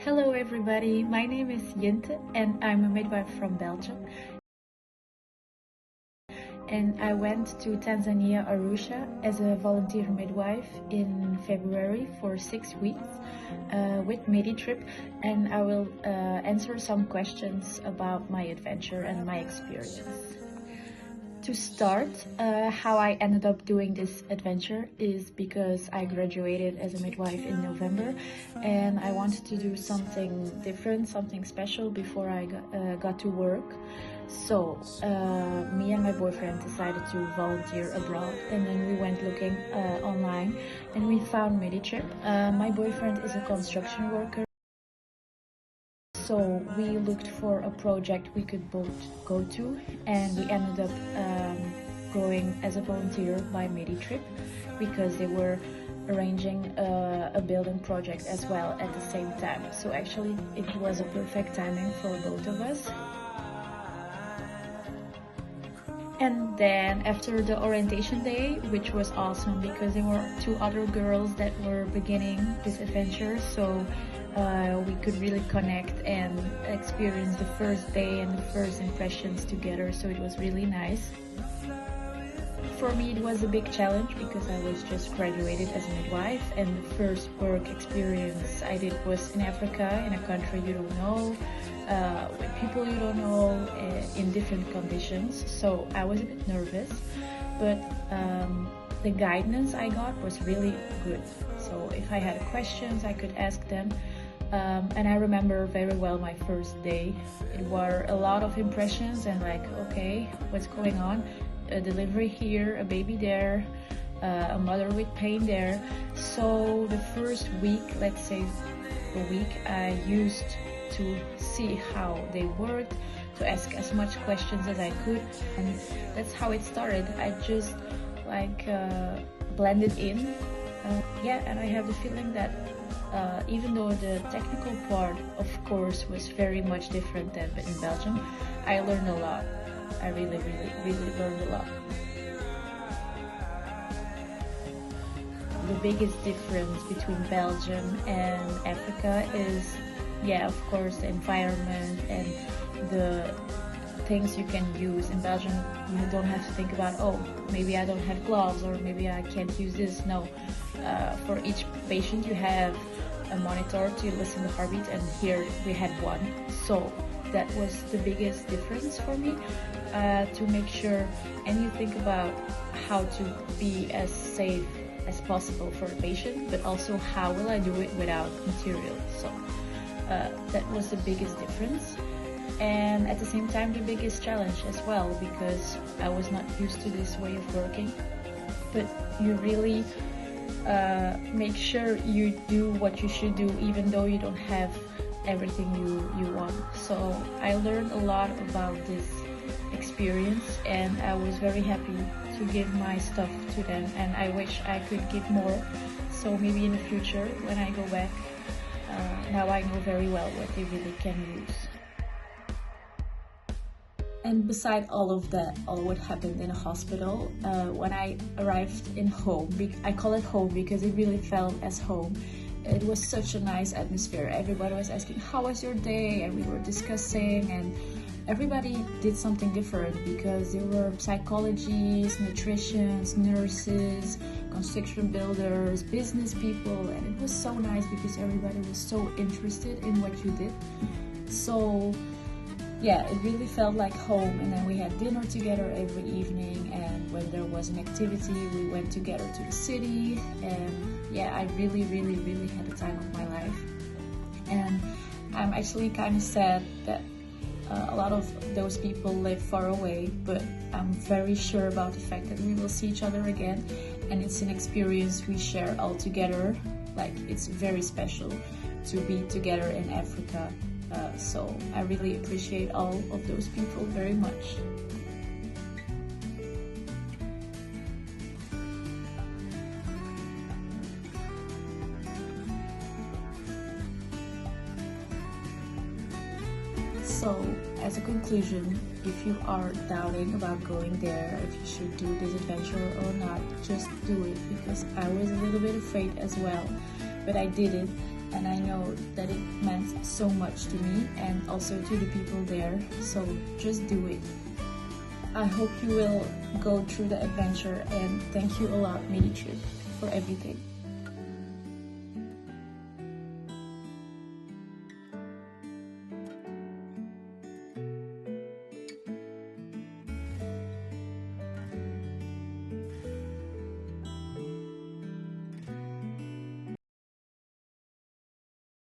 Hello everybody, my name is Jinte and I'm a midwife from Belgium. And I went to Tanzania, Arusha as a volunteer midwife in February for 6 weeks with MidiTrip, and I will answer some questions about my adventure and my experience. To start, how I ended up doing this adventure is because I graduated as a midwife in November and I wanted to do something different, something special before I got to work. So me and my boyfriend decided to volunteer abroad, and then we went looking online and we found MidiTrip. My boyfriend is a construction worker, so we looked for a project we could both go to, and we ended up going as a volunteer by MidiTrip because they were arranging a building project as well at the same time. So actually it was a perfect timing for both of us. And then after the orientation day, which was awesome because there were 2 other girls that were beginning this adventure, so we could really connect and experience the first day and the first impressions together, so it was really nice. For me it was a big challenge because I was just graduated as a midwife, and the first work experience I did was in Africa, in a country you don't know, with people you don't know, in different conditions, so I was a bit nervous, but the guidance I got was really good. So if I had questions I could ask them, and I remember very well my first day. It were a lot of impressions and like, okay, what's going on? A delivery here, a baby there, a mother with pain there. So the first week, let's say a week, I used to see how they worked, to ask as much questions as I could, and that's how it started. I just like blended in, and I have the feeling that even though the technical part of course was very much different than in Belgium, I learned a lot. I really learned a lot. The biggest difference between Belgium and Africa is, of course, the environment and the things you can use. In Belgium you don't have to think about, oh, maybe I don't have gloves or maybe I can't use this. No, for each patient you have a monitor to listen to the heartbeat, and here we had one. So that was the biggest difference for me, to make sure, and you think about how to be as safe as possible for a patient, but also how will I do it without material. So that was the biggest difference, and at the same time the biggest challenge as well, because I was not used to this way of working. But you really make sure you do what you should do even though you don't have everything you want. So I learned a lot about this experience, and I was very happy to give my stuff to them, and I wish I could give more. So maybe in the future when I go back, now I know very well what they really can use. And beside all of that, all what happened in a hospital, when I arrived in home, I call it home because it really felt as home. It was such a nice atmosphere. Everybody was asking, how was your day? And we were discussing, and everybody did something different because there were psychologists, nutritionists, nurses, construction builders, business people, and it was so nice because everybody was so interested in what you did. So it really felt like home. And then we had dinner together every evening, and when there was an activity we went together to the city, and I really had the time of my life. And I'm actually kind of sad that a lot of those people live far away, but I'm very sure about the fact that we will see each other again, and it's an experience we share all together. Like, it's very special to be together in Africa. So I really appreciate all of those people very much. So as a conclusion, if you are doubting about going there, if you should do this adventure or not, just do it, because I was a little bit afraid as well, but I did it. and I know that it meant so much to me and also to the people there. So just do it. I hope you will go through the adventure, and thank you a lot, Meditrip, for everything.